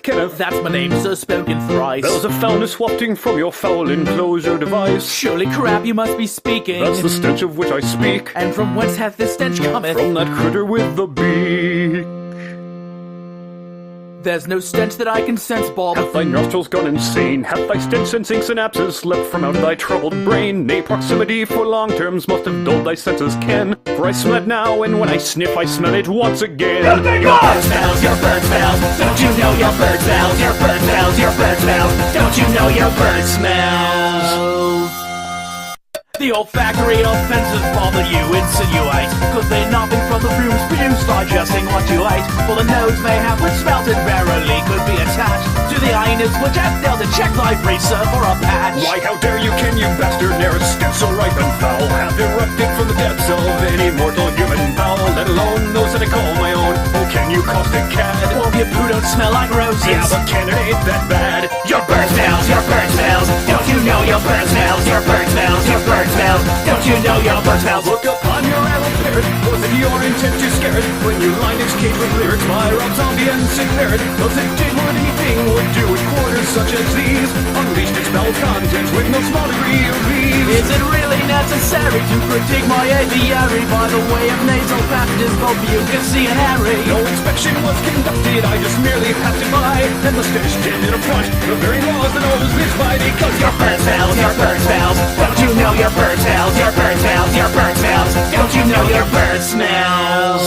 Kenneth. That's my name, sir, spoken thrice. There's a foulness wafting from your foul enclosure device. Surely crap you must be speaking. That's the stench of which I speak. And from whence hath this stench cometh? From that critter with the beak. There's no stench that I can sense, Bob. Hath thy nostrils gone insane? Hath thy stench-sensing synapses slipped from out thy troubled brain? Nay, proximity for long terms must have dulled thy senses, Ken. For I smell it now, and when I sniff, I smell it once again. Your bird smells, your bird smells. Don't you know your bird smells? Your bird smells, your bird smells. Don't you know your bird smells? The olfactory offenses bother you, insinuate, cause they're nothing from the fumes produced digesting what you ate. For the nose may have, which smelt it verily could be attached to the anus, which hath failed to check thy freezer for a patch. Why, how dare you, Ken, you bastard, ne'er a stench so ripe and foul hath erupted from the depths of any mortal human bowel, let alone those that I call my own. Oh, Ken, you caustic cad. Well, your poo don't smell like roses. Yeah, but Ken, it ain't that bad. Your bird smells, your bird smells. Don't you know your bird smells? Your bird smells, your bird smells. Don't you know your bird smells? Look upon your adult parrot. Was it your intent to scare it when you lined its cage with lyrics by Rob Zombie and Sid Barrett? Cause it did what anything would do in quarters such as these. Unleashed its bowel contents with no small degree of ease. Is it really necessary to critique my aviary by the way of nasal passages, both mucusy and hairy? No inspection was conducted, I just merely passed it by, and the stench did affront the very laws that always lives by. Because your bird smells, your bird smells. Don't you know your bird smells? Your bird smells, your bird smells. Don't you know your bird smells?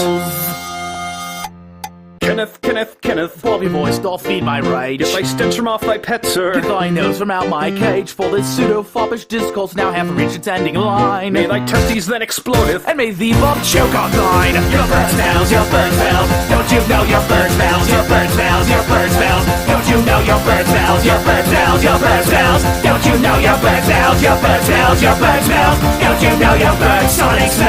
Kenneth, Bobby voice, doth feed my rage. Get thy stench from off thy pet, sir. Get thy nose from out my cage, for this pseudo-foppish discourse now hath reached its ending line. May thy testes then explodeth, and may thee Bob choke on thine. Your bird smells, your bird smells. Don't you know your bird smells? Your bird smells, your bird smells. Don't you know your bird smells? Your bird smells, your bird smells. Don't you know your bird smells? Your bird smells, your bird smells. Don't you know your bird sonic smells?